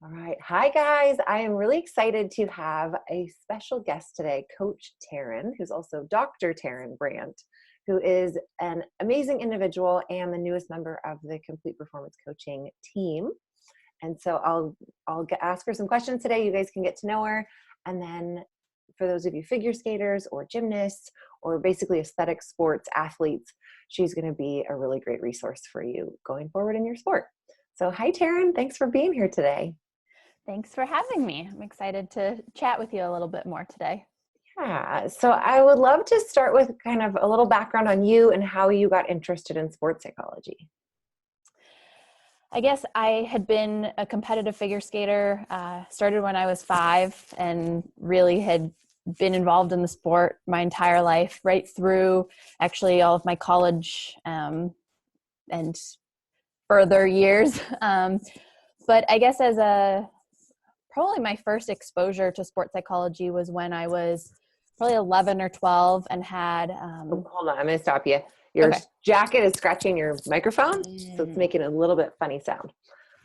All right. Hi, guys. I am really excited to have a special guest today, Coach Taryn, who's also Dr. Taryn Brandt, who is an amazing individual and the newest member of the Complete Performance Coaching team. And so I'll ask her some questions today. You guys can get to know her. And then for those of you figure skaters or gymnasts or basically aesthetic sports athletes, she's going to be a really great resource for you going forward in your sport. So hi, Taryn. Thanks for being here today. Thanks for having me. I'm excited to chat with you a little bit more today. Yeah, so I would love to start with kind of a little background on you and how you got interested in sports psychology. I guess I had been a competitive figure skater, started when I was 5 and really had been involved in the sport my entire life, right through actually all of my college and further years. But I guess probably my first exposure to sports psychology was when I was probably 11 or 12 and had Hold on, I'm going to stop you. Your jacket is scratching your microphone, so it's making a little bit funny sound.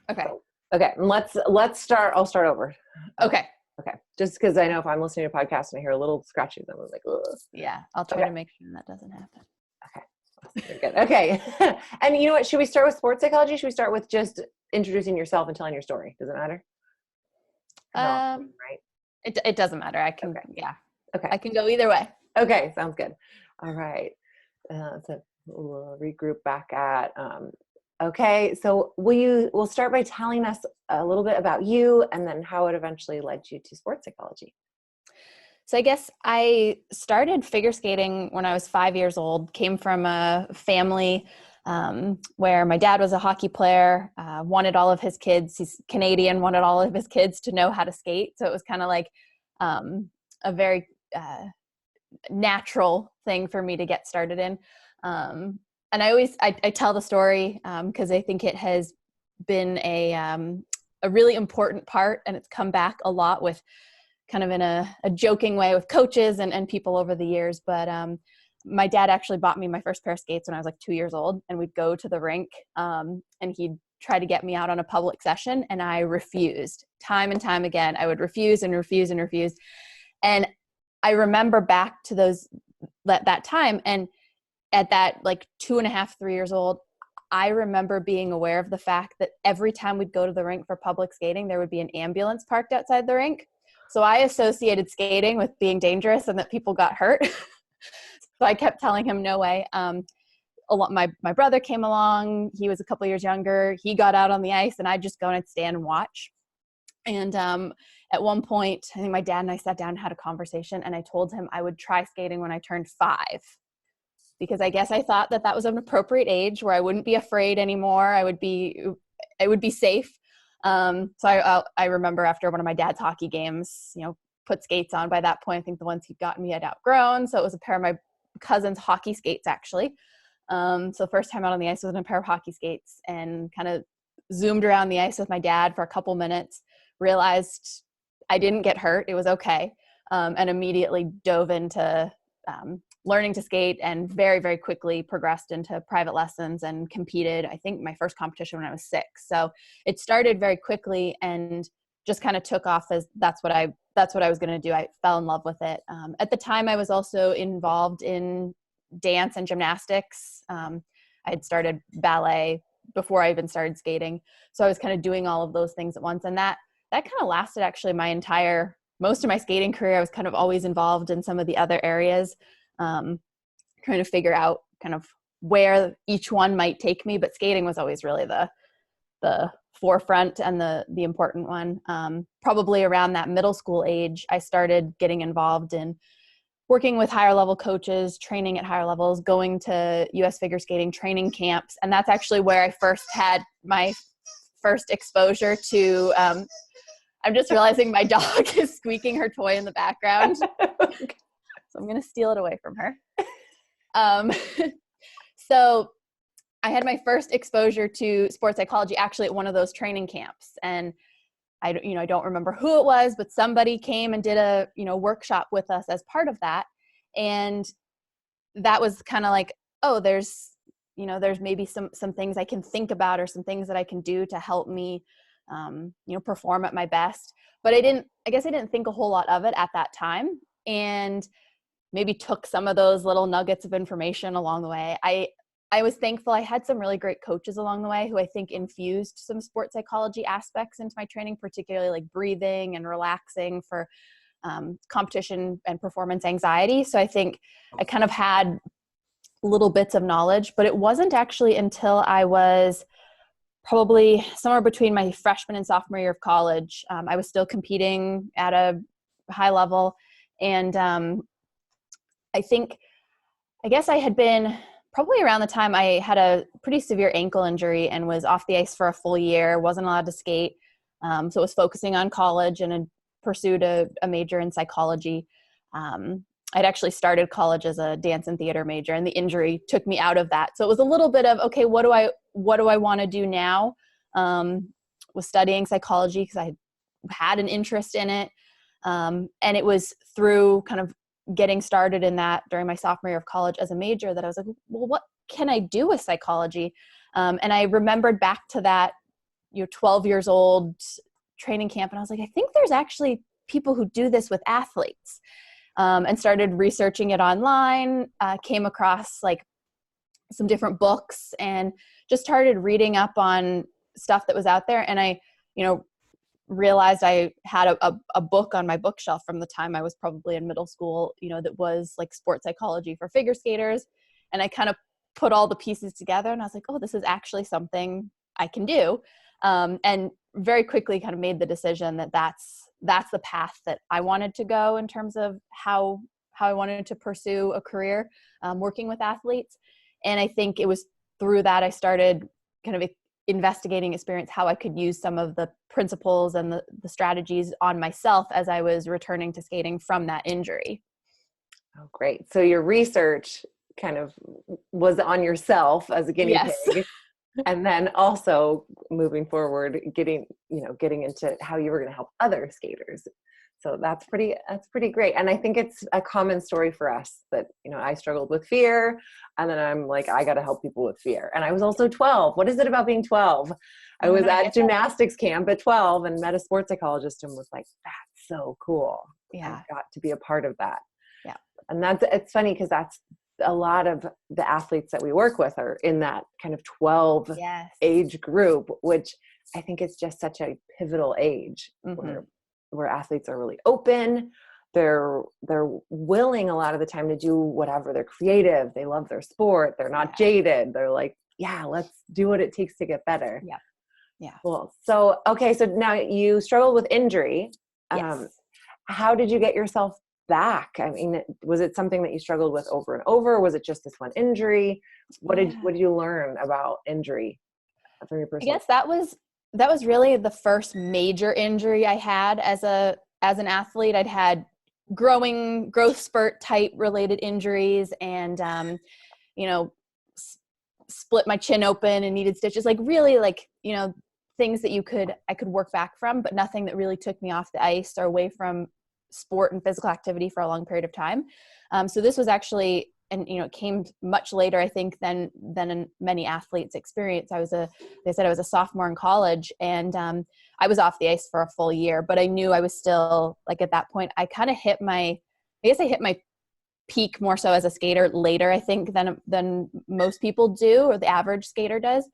Okay. So, okay, let's start. I'll start over. Okay. Okay. Just because I know if I'm listening to a podcast and I hear a little scratches, I'm like, ugh. Yeah, I'll try to make sure that doesn't happen. Okay. Good. Okay. And you know what? Should we start with sports psychology? Should we start with just introducing yourself and telling your story? Does it matter? Right. It doesn't matter. I can, yeah. Okay. I can go either way. Okay. Sounds good. All right. So we'll regroup back at, okay. So we'll start by telling us a little bit about you and then how it eventually led you to sports psychology. So I guess I started figure skating when I was 5 years old, came from a family where my dad was a hockey player, wanted all of his kids, he's Canadian, wanted all of his kids to know how to skate. So it was kind of like a very natural thing for me to get started in. And I tell the story because I think it has been a really important part, and it's come back a lot with kind of in a joking way with coaches and people over the years. But my dad actually bought me my first pair of skates when I was like 2 years old, and we'd go to the rink and he'd try to get me out on a public session, and I refused time and time again. I would refuse and refuse and refuse. And I remember back to that time, and at that like 2.5, 3 years old, I remember being aware of the fact that every time we'd go to the rink for public skating, there would be an ambulance parked outside the rink. So I associated skating with being dangerous and that people got hurt. So I kept telling him, no way. My brother came along. He was a couple years younger. He got out on the ice, and I'd just go and I'd stand and watch. And at one point, I think my dad and I sat down and had a conversation, and I told him I would try skating when I turned 5. Because I guess I thought that was an appropriate age where I wouldn't be afraid anymore. I would be safe. So I remember after one of my dad's hockey games, put skates on. By that point, I think the ones he'd gotten me had outgrown. So it was a pair of my cousin's hockey skates, actually. So the first time out on the ice was in a pair of hockey skates, and kind of zoomed around the ice with my dad for a couple minutes, realized I didn't get hurt. It was okay. And immediately dove into learning to skate, and very, very quickly progressed into private lessons and competed, I think, my first competition when I was 6. So it started very quickly and just kind of took off as that's what I was going to do. I fell in love with it. At the time, I was also involved in dance and gymnastics. I had started ballet before I even started skating. So I was kind of doing all of those things at once. And that kind of lasted actually most of my skating career. I was kind of always involved in some of the other areas, trying to figure out kind of where each one might take me, but skating was always really the forefront and the important one. Probably around that middle school age, I started getting involved in working with higher level coaches, training at higher levels, going to US figure skating training camps. And that's actually where I first had my first exposure to, I'm just realizing my dog is squeaking her toy in the background. So I'm going to steal it away from her. So I had my first exposure to sports psychology actually at one of those training camps. And I don't remember who it was, but somebody came and did a, workshop with us as part of that. And that was kind of like, oh, there's maybe some things I can think about, or some things that I can do to help me perform at my best. But I guess I didn't think a whole lot of it at that time, and maybe took some of those little nuggets of information along the way. I was thankful I had some really great coaches along the way who I think infused some sports psychology aspects into my training, particularly like breathing and relaxing for competition and performance anxiety. So I think I kind of had little bits of knowledge, but it wasn't actually until I was probably somewhere between my freshman and sophomore year of college. I was still competing at a high level. And I guess I had been probably around the time I had a pretty severe ankle injury and was off the ice for a full year, wasn't allowed to skate. So I was focusing on college and had pursued a major in psychology. I'd actually started college as a dance and theater major, and the injury took me out of that. So it was a little bit of, okay, what do I want to do now? Was studying psychology because I had an interest in it. And it was through kind of getting started in that during my sophomore year of college as a major that I was like, well, what can I do with psychology? And I remembered back to that, 12 years old training camp. And I was like, I think there's actually people who do this with athletes. And started researching it online, came across like some different books and just started reading up on stuff that was out there. And I, realized I had a book on my bookshelf from the time I was probably in middle school, that was like sports psychology for figure skaters. And I kind of put all the pieces together and I was like, oh, this is actually something I can do. And very quickly kind of made the decision that that's the path that I wanted to go in terms of how I wanted to pursue a career working with athletes. And I think it was through that I started kind of investigating experience how I could use some of the principles and the strategies on myself as I was returning to skating from that injury. Oh, great. So your research kind of was on yourself as a guinea pig. And then also moving forward, getting into how you were going to help other skaters. So that's pretty great. And I think it's a common story for us that, I struggled with fear and then I'm like, I got to help people with fear. And I was also 12. What is it about being 12? I was at gymnastics camp at 12 and met a sports psychologist and was like, that's so cool. Yeah. I got to be a part of that. Yeah. And it's funny because that's a lot of the athletes that we work with are in that kind of 12 age group, which I think is just such a pivotal age where athletes are really open. They're willing a lot of the time to do whatever. They're creative. They love their sport. They're not jaded. They're like, yeah, let's do what it takes to get better. Yeah. Yeah. Cool. So, okay. So now you struggled with injury. Yes. How did you get yourself back? I mean, was it something that you struggled with over and over? Was it just this one injury? What did you learn about injury from your personal? I guess that was really the first major injury I had as an athlete. I'd had growth spurt type related injuries and split my chin open and needed stitches, like really like things that I could work back from, but nothing that really took me off the ice or away from sport and physical activity for a long period of time. So this was actually, and it came much later, I think, than in many athletes' experience. They said I was a sophomore in college, and I was off the ice for a full year, but I knew I was still like at that point. I kind of hit my peak more so as a skater later, I think, than most people do or the average skater does.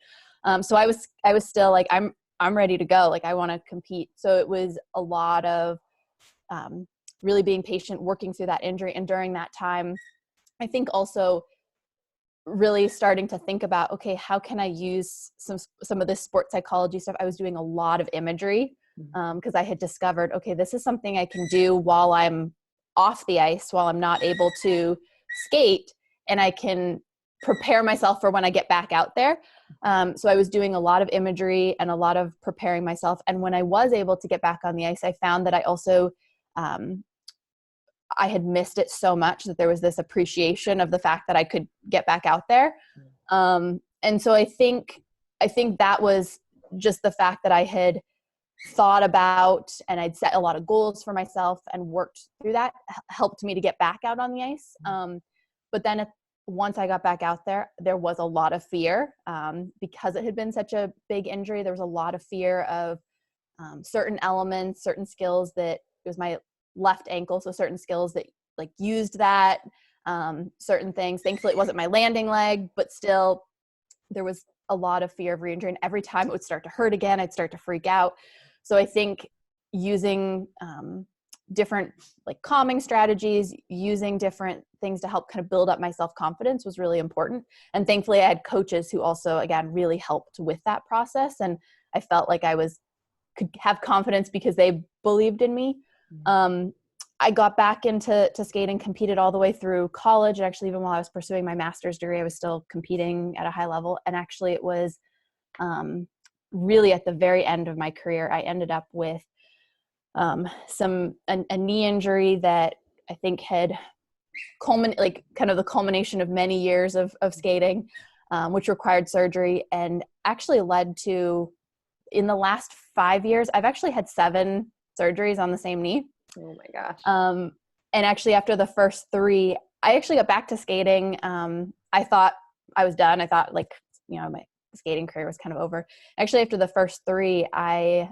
So I was still like I'm ready to go. Like I want to compete. So it was a lot of really being patient, working through that injury. And during that time, I think also really starting to think about, okay, how can I use some of this sports psychology stuff? I was doing a lot of imagery because I had discovered, okay, this is something I can do while I'm off the ice, while I'm not able to skate, and I can prepare myself for when I get back out there. So I was doing a lot of imagery and a lot of preparing myself. And when I was able to get back on the ice, I found that I also I had missed it so much that there was this appreciation of the fact that I could get back out there. And so I think that was just the fact that I had thought about and I'd set a lot of goals for myself and worked through that helped me to get back out on the ice. But then once I got back out there, there was a lot of fear because it had been such a big injury. There was a lot of fear of certain elements, certain skills that it was my left ankle. So certain skills that like used that, certain things. Thankfully it wasn't my landing leg, but still there was a lot of fear of re-injury. And every time it would start to hurt again, I'd start to freak out. So I think using different like calming strategies, using different things to help kind of build up my self-confidence was really important. And thankfully I had coaches who also, again, really helped with that process. And I felt like could have confidence because they believed in me. I got back into skating, competed all the way through college. Actually, even while I was pursuing my master's degree, I was still competing at a high level. And actually it was really at the very end of my career, I ended up with a knee injury that I think had like kind of the culmination of many years of skating, which required surgery, and actually led to, in the last 5 years, I've actually had 7 surgeries on the same knee. Oh my gosh. And actually after the first 3, I actually got back to skating. I thought I was done. I thought like, my skating career was kind of over. Actually, after the first 3, I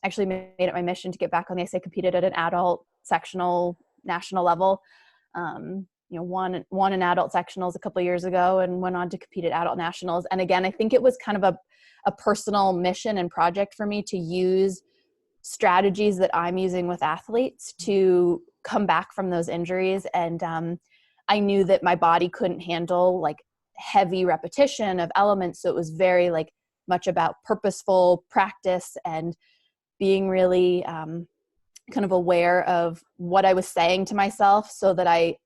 actually made it my mission to get back on the ice. I competed at an adult sectional national level. Won an adult sectionals a couple of years ago and went on to compete at adult nationals. And again, I think it was kind of a personal mission and project for me to use strategies that I'm using with athletes to come back from those injuries. And I knew that my body couldn't handle like heavy repetition of elements. So it was very like much about purposeful practice and being really kind of aware of what I was saying to myself so that I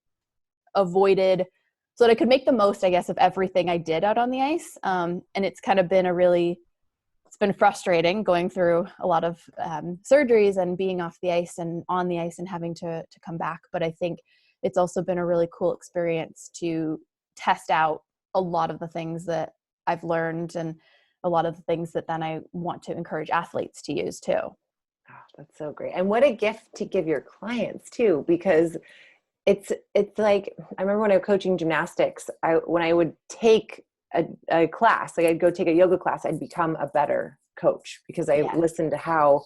could make the most, I guess, of everything I did out on the ice. And it's kind of been it's been frustrating going through a lot of surgeries and being off the ice and on the ice and having to come back. But I think it's also been a really cool experience to test out a lot of the things that I've learned and a lot of the things that then I want to encourage athletes to use too. Oh, that's so great. And what a gift to give your clients too, because it's like, I remember when I was coaching gymnastics, when I would take a class, like I'd go take a yoga class, I'd become a better coach because I listened to how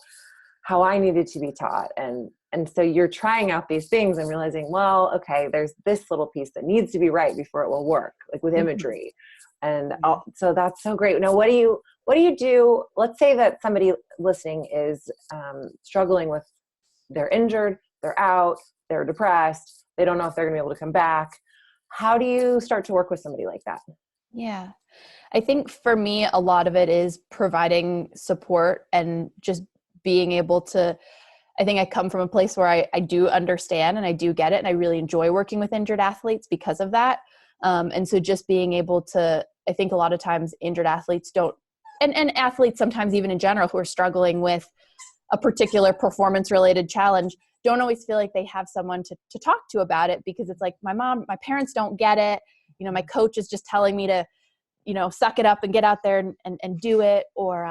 I needed to be taught. And so you're trying out these things and realizing, well, okay, there's this little piece that needs to be right before it will work, like with imagery. And so that's so great. Now, what do you do? Let's say that somebody listening is struggling with, they're injured, they're out, they're depressed, they don't know if they're gonna be able to come back. How do you start to work with somebody like that? Yeah. I think for me, a lot of it is providing support and just being able to, I think I come from a place where I do understand and I do get it. And I really enjoy working with injured athletes because of that. And so just being able to, I think a lot of times injured athletes don't, and athletes sometimes even in general who are struggling with a particular performance related challenge, don't always feel like they have someone to talk to about it because it's like my parents don't get it. My coach is just telling me to, suck it up and get out there and do it. Or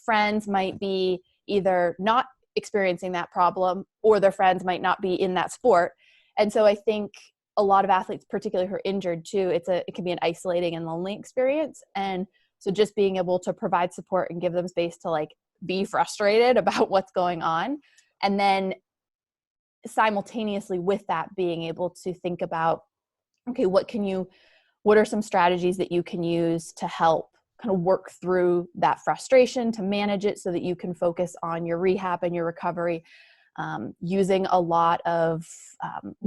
friends might be either not experiencing that problem or their friends might not be in that sport. And so I think a lot of athletes, particularly who are injured too, it can be an isolating and lonely experience. And so just being able to provide support and give them space to like be frustrated about what's going on. And then simultaneously with that, being able to think about, okay, what are some strategies that you can use to help kind of work through that frustration, to manage it so that you can focus on your rehab and your recovery, using a lot of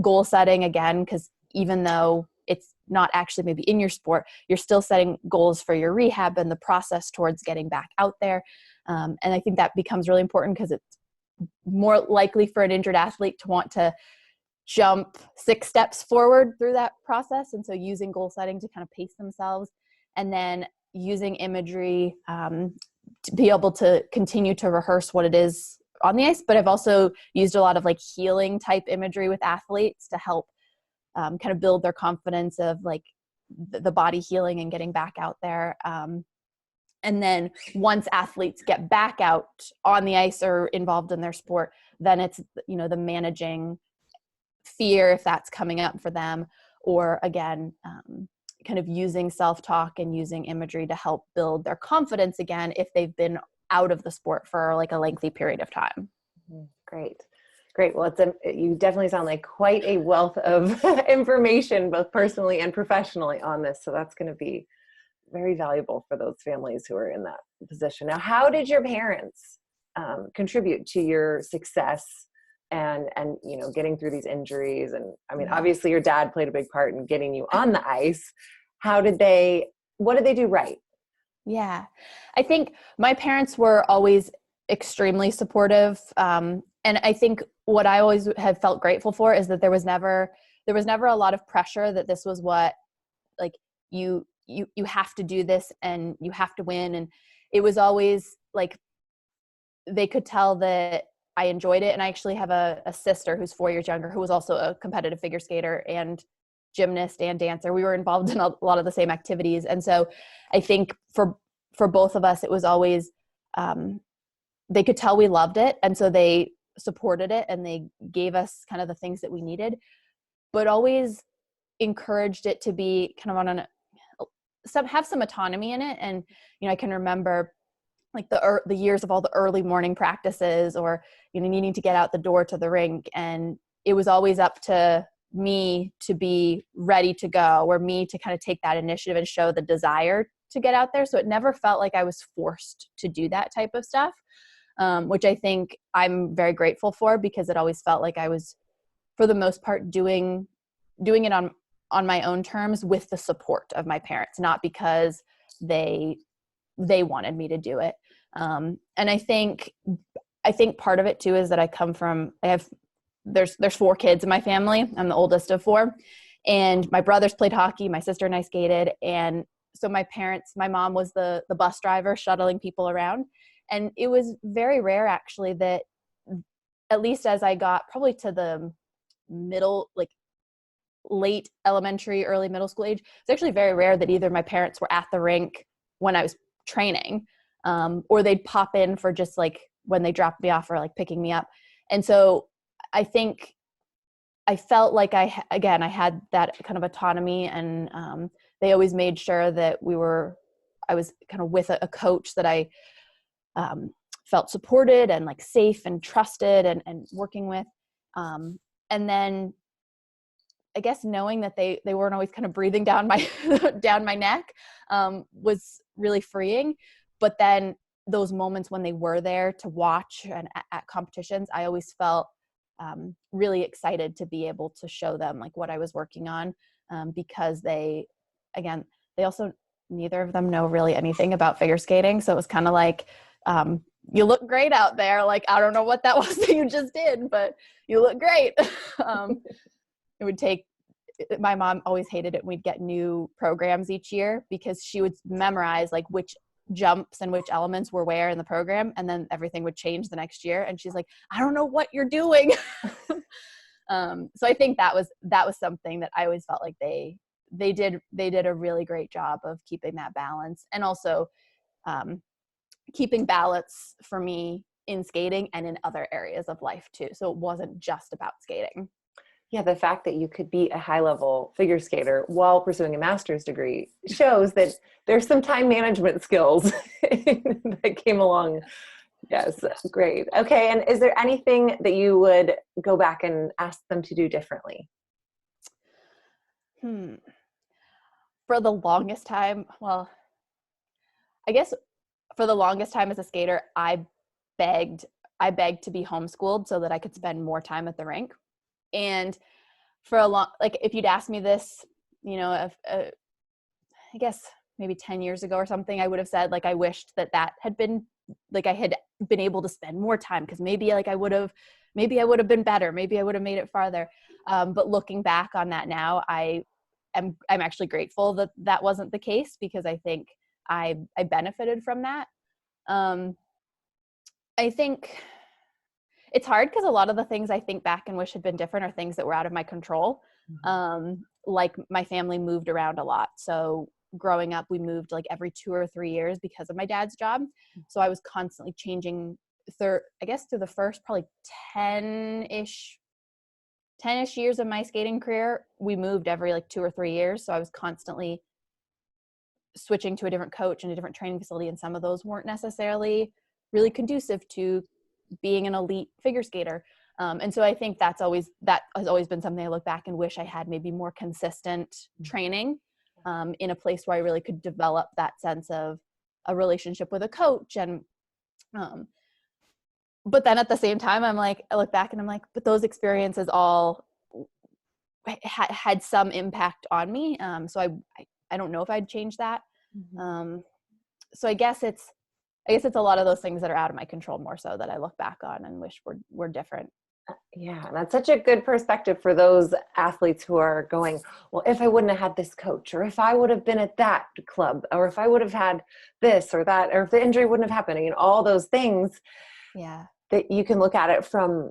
goal setting again, because even though it's not actually maybe in your sport, you're still setting goals for your rehab and the process towards getting back out there. And I think that becomes really important because it's more likely for an injured athlete to want to jump 6 steps forward through that process. And so using goal setting to kind of pace themselves, and then using imagery to be able to continue to rehearse what it is on the ice. But I've also used a lot of like healing type imagery with athletes to help kind of build their confidence of like the body healing and getting back out there. And then once athletes get back out on the ice or involved in their sport, then it's, the managing fear if that's coming up for them, or again, kind of using self-talk and using imagery to help build their confidence again if they've been out of the sport for like a lengthy period of time. Great. Great. Well, you definitely sound like quite a wealth of information, both personally and professionally on this. So that's going to be very valuable for those families who are in that position. Now, how did your parents contribute to your success and getting through these injuries? And I mean, obviously your dad played a big part in getting you on the ice. What did they do right? Yeah, I think my parents were always extremely supportive. And I think what I always have felt grateful for is that there was never a lot of pressure that this was what, like, you have to do this and you have to win. And it was always like, they could tell that I enjoyed it. And I actually have a sister who's 4 years younger, who was also a competitive figure skater and gymnast and dancer. We were involved in a lot of the same activities. And so I think for both of us, it was always, they could tell we loved it. And so they supported it and they gave us kind of the things that we needed, but always encouraged it to be kind of on have some autonomy in it. And, I can remember like the years of all the early morning practices, or, needing to get out the door to the rink. And it was always up to me to be ready to go, or me to kind of take that initiative and show the desire to get out there. So it never felt like I was forced to do that type of stuff, which I think I'm very grateful for, because it always felt like I was, for the most part, doing it on my own terms with the support of my parents, not because they wanted me to do it. And I think part of it too is that there's 4 kids in my family. I'm the oldest of 4, and my brothers played hockey. My sister and I skated. And so my mom was the bus driver shuttling people around. And it was very rare, actually, that at least as I got probably to the middle, like late elementary, early middle school age, it's actually very rare that either my parents were at the rink when I was training, or they'd pop in for just like when they dropped me off or like picking me up. And so I think I felt like I had that kind of autonomy, and they always made sure that I was kind of with a coach that I felt supported and like safe and trusted and working with. And then I guess knowing that they weren't always kind of breathing down my down my neck was really freeing. But then those moments when they were there to watch and at competitions, I always felt really excited to be able to show them like what I was working on, because they also, neither of them know really anything about figure skating. So it was kind of like, you look great out there. Like, I don't know what that was that you just did, but you look great. It would take, my mom always hated it when we'd get new programs each year, because she would memorize like which jumps and which elements were where in the program, and then everything would change the next year. And she's like, I don't know what you're doing. So I think that was something that I always felt like they did a really great job of keeping that balance, and also keeping balance for me in skating and in other areas of life too. So it wasn't just about skating. Yeah, the fact that you could be a high-level figure skater while pursuing a master's degree shows that there's some time management skills that came along. Yes, great. Okay, and is there anything that you would go back and ask them to do differently? For the longest time, well, I guess for the longest time as a skater, I begged to be homeschooled so that I could spend more time at the rink. And for a long, like if you'd asked me this, I guess maybe 10 years ago or something, I would have said like, I wished that had been, like I had been able to spend more time, because maybe I would have been better. Maybe I would have made it farther. But looking back on that now, I'm actually grateful that that wasn't the case, because I think I benefited from that. I think it's hard because a lot of the things I think back and wish had been different are things that were out of my control. Like my family moved around a lot. So growing up, we moved like every 2 or 3 years because of my dad's job. So I was constantly changing through the first probably 10-ish years of my skating career. We moved every like 2 or 3 years. So I was constantly switching to a different coach and a different training facility. And some of those weren't necessarily really conducive to being an elite figure skater. And so I think that has always been something I look back and wish I had maybe more consistent training in a place where I really could develop that sense of a relationship with a coach. And but then at the same time, I look back and I'm like, but those experiences all had some impact on me. So I don't know if I'd change that. So I guess it's a lot of those things that are out of my control more so that I look back on and wish were different. Yeah, that's such a good perspective for those athletes who are going, well, if I wouldn't have had this coach, or if I would have been at that club, or if I would have had this or that, or if the injury wouldn't have happened, and all those things. Yeah. That you can look at it from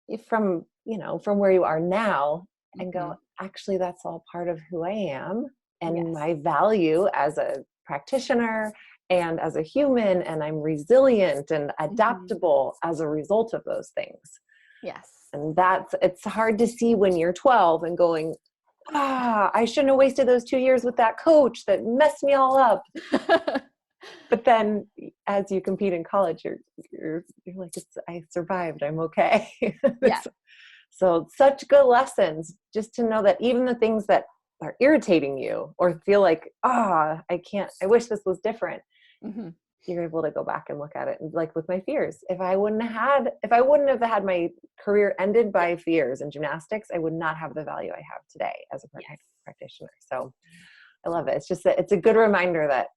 where you are now and go, actually, that's all part of who I am and my value as a practitioner and as a human, and I'm resilient and adaptable as a result of those things. Yes. And it's hard to see when you're 12 and going, I shouldn't have wasted those 2 years with that coach that messed me all up. But then as you compete in college, you're like, I survived, I'm okay. Yeah. So such good lessons, just to know that even the things that are irritating you or feel like, I wish this was different. You're able to go back and look at it. And like with my fears, if I wouldn't have had my career ended by fears in gymnastics, I would not have the value I have today as a practitioner. So I love it. It's just it's a good reminder that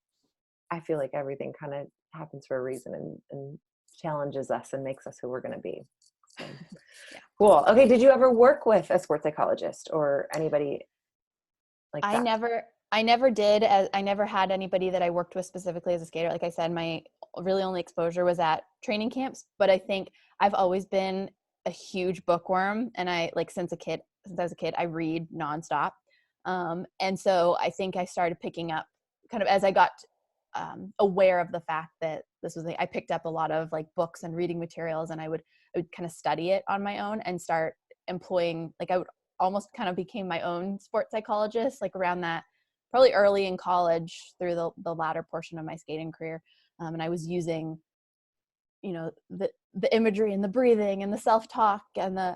I feel like everything kind of happens for a reason and challenges us and makes us who we're going to be. So, cool. Okay. Did you ever work with a sports psychologist or anybody like that? I never did. I never had anybody that I worked with specifically as a skater. Like I said, my really only exposure was at training camps, but I think I've always been a huge bookworm. And since I was a kid, I read nonstop. And so I think I started picking up kind of as I got aware of the fact that this was I picked up a lot of like books and reading materials, and I would kind of study it on my own and start employing, I would almost kind of became my own sports psychologist, around that, probably early in college through the latter portion of my skating career. And I was using, the imagery and the breathing and the self-talk and the,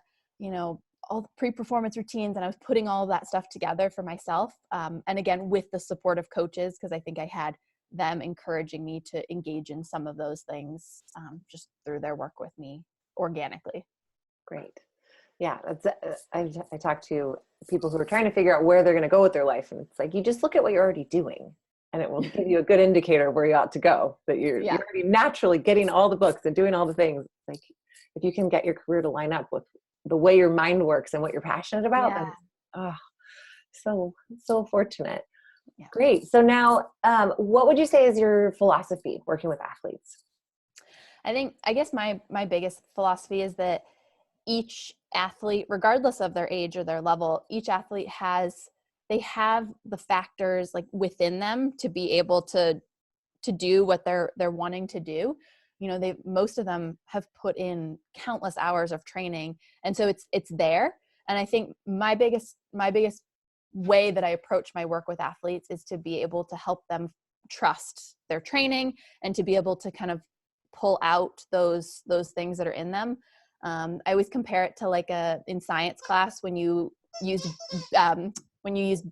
all the pre-performance routines. And I was putting all of that stuff together for myself. And again, with the support of coaches, because I think I had them encouraging me to engage in some of those things just through their work with me organically. Great. Yeah. I talk to people who are trying to figure out where they're going to go with their life. And it's like, you just look at what you're already doing and it will give you a good indicator of where you ought to go, that you're already naturally getting all the books and doing all the things. Like if you can get your career to line up with the way your mind works and what you're passionate about, then, so fortunate. Yeah. Great. So now, what would you say is your philosophy working with athletes? I guess my biggest philosophy is that each athlete, regardless of their age or their level, each athlete have the factors within them to be able to do what they're wanting to do. Most of them have put in countless hours of training. And so it's there. And I think my biggest way that I approach my work with athletes is to be able to help them trust their training and to be able to kind of pull out those things that are in them. I always compare it to in science class when you use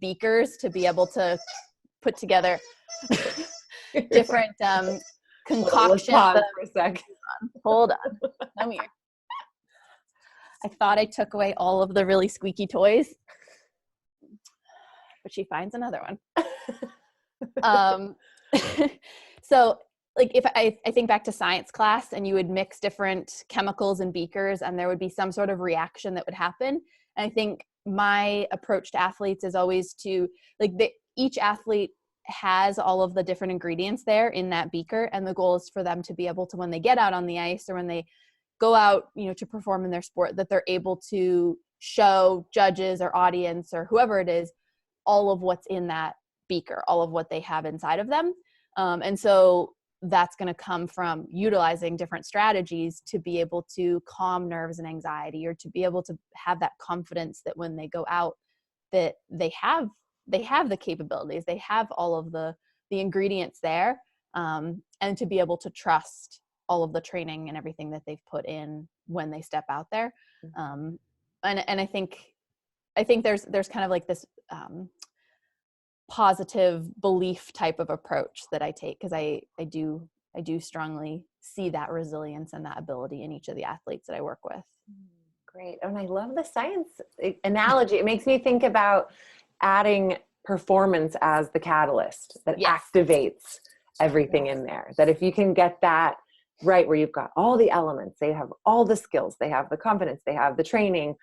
beakers to be able to put together different concoctions. Let's pause for a sec. Hold on. Come here. I thought I took away all of the really squeaky toys, but she finds another one. So if I think back to science class and you would mix different chemicals in beakers and there would be some sort of reaction that would happen. And I think my approach to athletes is always to each athlete has all of the different ingredients there in that beaker. And the goal is for them to be able to, when they get out on the ice or when they go out, to perform in their sport, that they're able to show judges or audience or whoever it is, all of what's in that beaker, all of what they have inside of them. And so that's going to come from utilizing different strategies to be able to calm nerves and anxiety, or to be able to have that confidence that when they go out, that they have the capabilities, they have all of the ingredients there, and to be able to trust all of the training and everything that they've put in when they step out there. And I think there's kind of like this positive belief type of approach that I take, because I do strongly see that resilience and that ability in each of the athletes that I work with. Great. And I love the science analogy. It makes me think about adding performance as the catalyst that activates everything in there. That if you can get that right, where you've got all the elements, they have all the skills, they have the confidence, they have the training,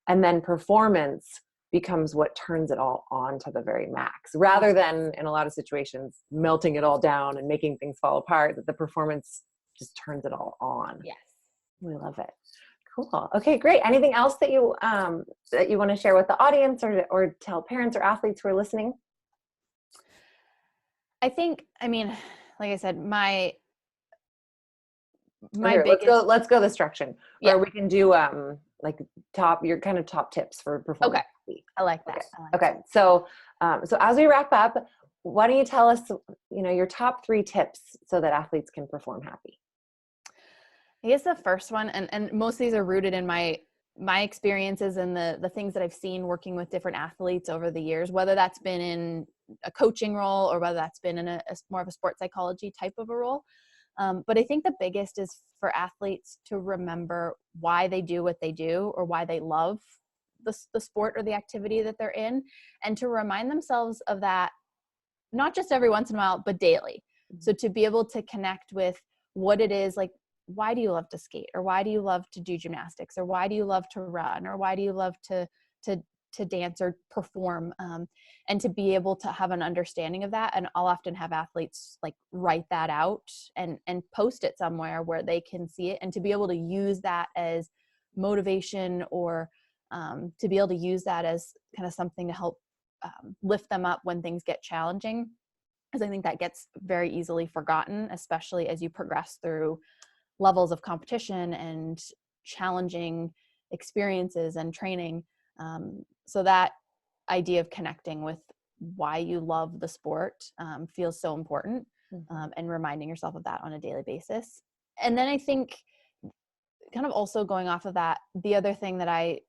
and then performance becomes what turns it all on to the very max, rather than in a lot of situations melting it all down and making things fall apart, that the performance just turns it all on. Yes. We love it. Cool. Okay, great. Anything else that you want to share with the audience, or tell parents or athletes who are listening? I mean, like I said, my biggest. Let's go the structure, or we can do like your kind of top tips for performance. Okay, I like that. Okay. So as we wrap up, why don't you tell us, your top 3 tips so that athletes can perform happy? I guess the first one, and most of these are rooted in my experiences and the things that I've seen working with different athletes over the years, whether that's been in a coaching role or whether that's been in a more of a sports psychology type of a role. But I think the biggest is for athletes to remember why they do what they do, or why they love the sport or the activity that they're in, and to remind themselves of that, not just every once in a while, but daily. So to be able to connect with what it is, like, why do you love to skate, or why do you love to do gymnastics, or why do you love to run, or why do you love to dance or perform, and to be able to have an understanding of that. And I'll often have athletes like write that out and post it somewhere where they can see it, and to be able to use that as motivation, or to be able to use that as kind of something to help lift them up when things get challenging, because I think that gets very easily forgotten, especially as you progress through levels of competition and challenging experiences and training. So that idea of connecting with why you love the sport feels so important, and reminding yourself of that on a daily basis. And then I think, kind of also going off of that, the other thing that I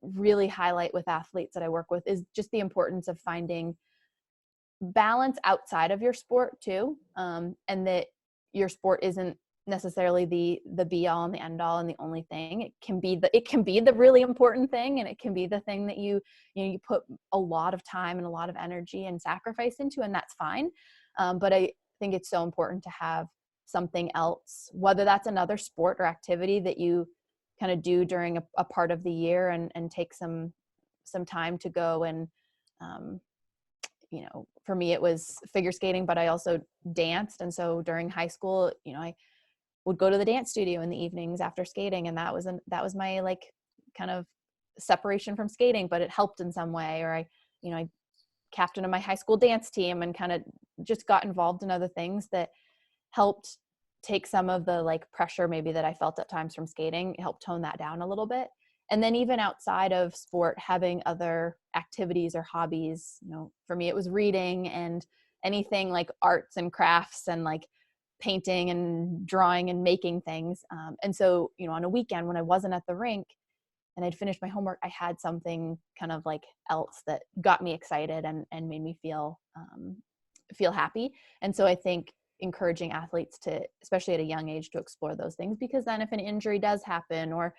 really highlight with athletes that I work with is just the importance of finding balance outside of your sport too, and that your sport isn't necessarily the be all and the end all and the only thing. It can be the really important thing, and it can be the thing that you put a lot of time and a lot of energy and sacrifice into, and that's fine. But I think it's so important to have something else, whether that's another sport or activity that you kind of do during a part of the year, and take some time to go and for me it was figure skating, but I also danced. And so during high school, I would go to the dance studio in the evenings after skating, and that was my like kind of separation from skating, but it helped in some way. Or I captained my high school dance team, and kind of just got involved in other things that helped take some of the like pressure maybe that I felt at times from skating, helped tone that down a little bit. And then even outside of sport, having other activities or hobbies, for me, it was reading and anything like arts and crafts and like painting and drawing and making things. And so, on a weekend when I wasn't at the rink and I'd finished my homework, I had something kind of like else that got me excited and made me feel happy. And so I think encouraging athletes to, especially at a young age, to explore those things, because then if an injury does happen, or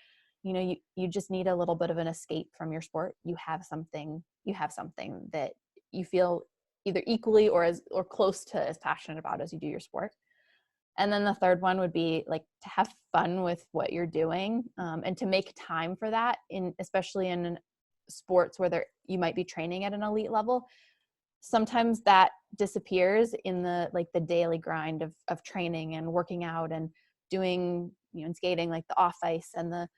you just need a little bit of an escape from your sport, you have something that you feel either equally or close to as passionate about as you do your sport. And then the third one would be like to have fun with what you're doing, and to make time for that, especially in sports where you might be training at an elite level. Sometimes that disappears in the daily grind of training and working out and doing, and skating, like the off ice and the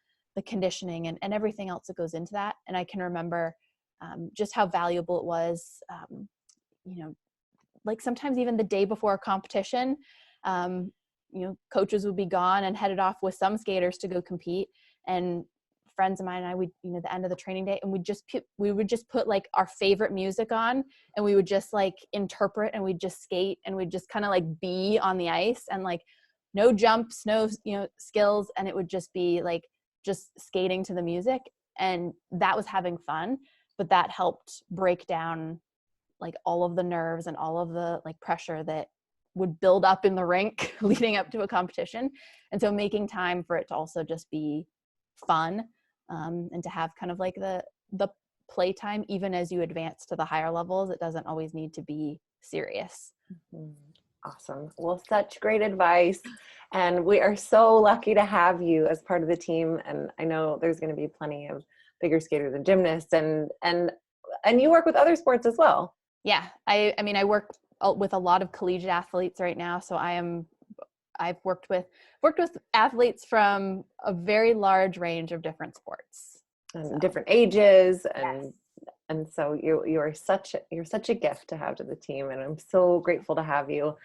conditioning and everything else that goes into that. And I can remember just how valuable it was, like sometimes even the day before a competition, coaches would be gone and headed off with some skaters to go compete. And friends of mine and I would, the end of the training day, and we would just put like our favorite music on, and we would just like interpret, and we'd just skate, and we'd just kind of like be on the ice. And like no jumps, no, skills. And it would just be like, just skating to the music. And that was having fun, but that helped break down like all of the nerves and all of the like pressure that would build up in the rink leading up to a competition. And so making time for it to also just be fun, and to have kind of like the playtime, even as you advance to the higher levels, it doesn't always need to be serious. Awesome. Well, such great advice. And we are so lucky to have you as part of the team. And I know there's going to be plenty of figure skaters and gymnasts, and you work with other sports as well. Yeah. I mean, I work with a lot of collegiate athletes right now. So I've worked with athletes from a very large range of different sports And different ages. Yes. And so you're such a gift to have to the team. And I'm so grateful to have you.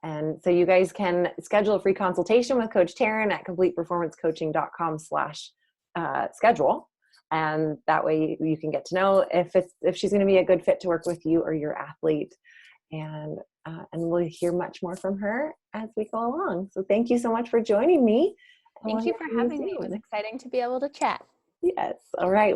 And so you guys can schedule a free consultation with Coach Taryn at completeperformancecoaching.com/schedule. And that way you can get to know if she's going to be a good fit to work with you or your athlete. And we'll hear much more from her as we go along. So thank you so much for joining me. Thank you for having me. It was exciting to be able to chat. Yes. All right.